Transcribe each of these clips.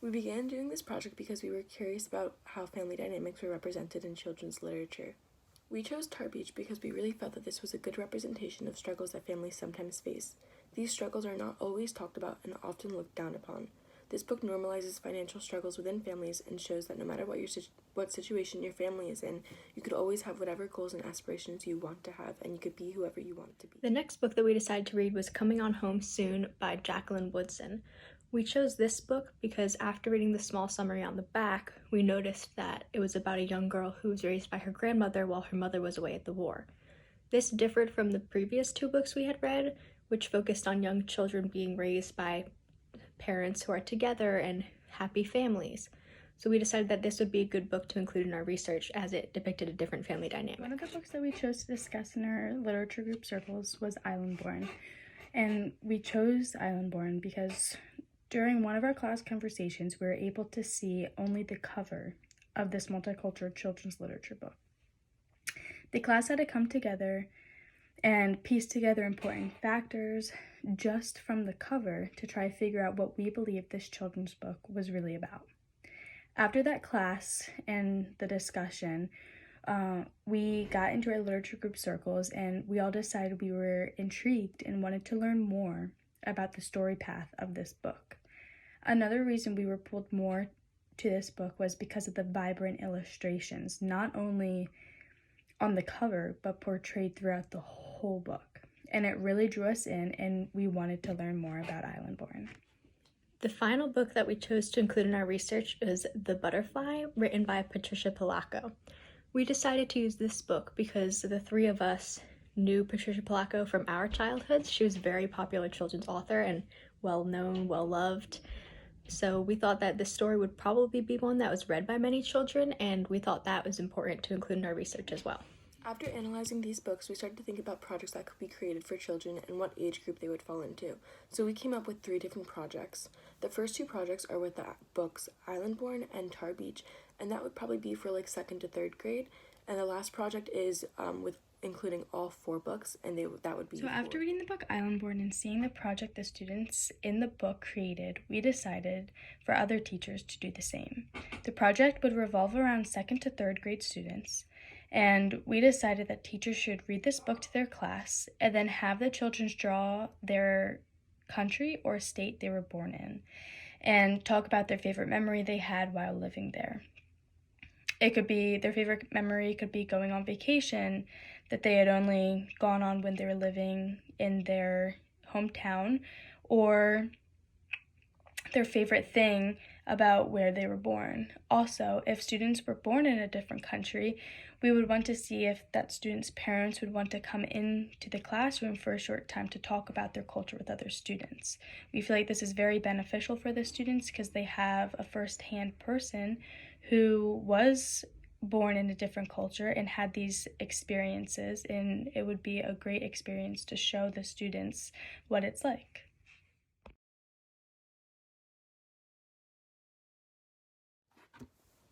We began doing this project because we were curious about how family dynamics were represented in children's literature. We chose Tar Beach because we really felt that this was a good representation of struggles that families sometimes face. These struggles are not always talked about and often looked down upon. This book normalizes financial struggles within families and shows that no matter what situation your family is in, you could always have whatever goals and aspirations you want to have, and you could be whoever you want to be. The next book that we decided to read was Coming on Home Soon by Jacqueline Woodson. We chose this book because after reading the small summary on the back, we noticed that it was about a young girl who was raised by her grandmother while her mother was away at the war. This differed from the previous two books we had read, which focused on young children being raised by parents who are together and happy families. So we decided that this would be a good book to include in our research as it depicted a different family dynamic. One of the books that we chose to discuss in our literature group circles was Islandborn. And we chose Islandborn because during one of our class conversations, we were able to see only the cover of this multicultural children's literature book. The class had to come together and piece together important factors just from the cover to try to figure out what we believe this children's book was really about. After that class and the discussion, we got into our literature group circles and we all decided we were intrigued and wanted to learn more about the story path of this book. Another reason we were pulled more to this book was because of the vibrant illustrations, not only on the cover, but portrayed throughout the whole book. And it really drew us in, and we wanted to learn more about Islandborn. The final book that we chose to include in our research is The Butterfly, written by Patricia Polacco. We decided to use this book because the three of us knew Patricia Polacco from our childhoods. She was a very popular children's author and well-known, well-loved. So we thought that this story would probably be one that was read by many children, and we thought that was important to include in our research as well. After analyzing these books, we started to think about projects that could be created for children and what age group they would fall into. So we came up with 3 different projects. The first 2 projects are with the books Islandborn and Tar Beach, and that would probably be for like 2nd to 3rd grade. And the last project is with including all 4 books, and that would be So after reading the book Islandborn and seeing the project the students in the book created, we decided for other teachers to do the same. The project would revolve around 2nd to 3rd grade students, and we decided that teachers should read this book to their class and then have the children draw their country or state they were born in and talk about their favorite memory they had while living there. It could be their favorite memory could be going on vacation that they had only gone on when they were living in their hometown, or their favorite thing about where they were born. Also, if students were born in a different country, we would want to see if that student's parents would want to come into the classroom for a short time to talk about their culture with other students. We feel like this is very beneficial for the students because they have a first-hand person who was born in a different culture and had these experiences, and it would be a great experience to show the students what it's like.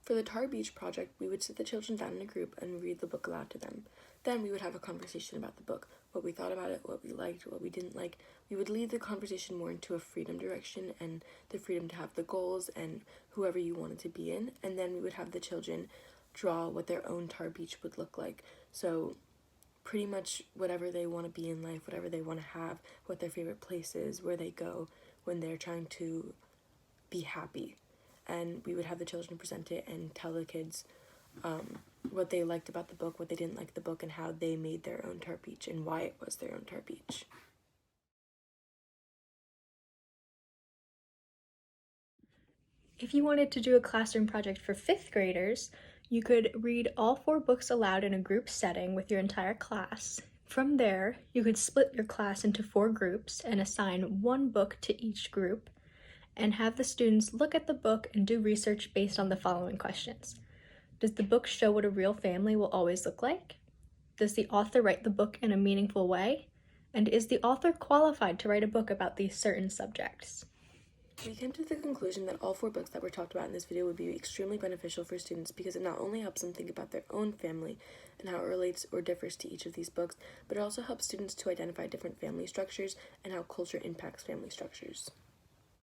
For the Tar Beach project, we would sit the children down in a group and read the book aloud to them. Then we would have a conversation about the book, what we thought about it, what we liked, what we didn't like. We would lead the conversation more into a freedom direction and the freedom to have the goals and whoever you wanted to be in. And then we would have the children draw what their own Tar Beach would look like. So pretty much whatever they want to be in life, whatever they want to have, what their favorite place is, where they go when they're trying to be happy. And we would have the children present it and tell the kids what they liked about the book, what they didn't like the book, and how they made their own Tar Beach and why it was their own Tar Beach. If you wanted to do a classroom project for 5th graders, you could read all 4 books aloud in a group setting with your entire class. From there, you could split your class into 4 groups and assign 1 book to each group, and have the students look at the book and do research based on the following questions. Does the book show what a real family will always look like? Does the author write the book in a meaningful way? And is the author qualified to write a book about these certain subjects? We came to the conclusion that all 4 books that were talked about in this video would be extremely beneficial for students because it not only helps them think about their own family and how it relates or differs to each of these books, but it also helps students to identify different family structures and how culture impacts family structures.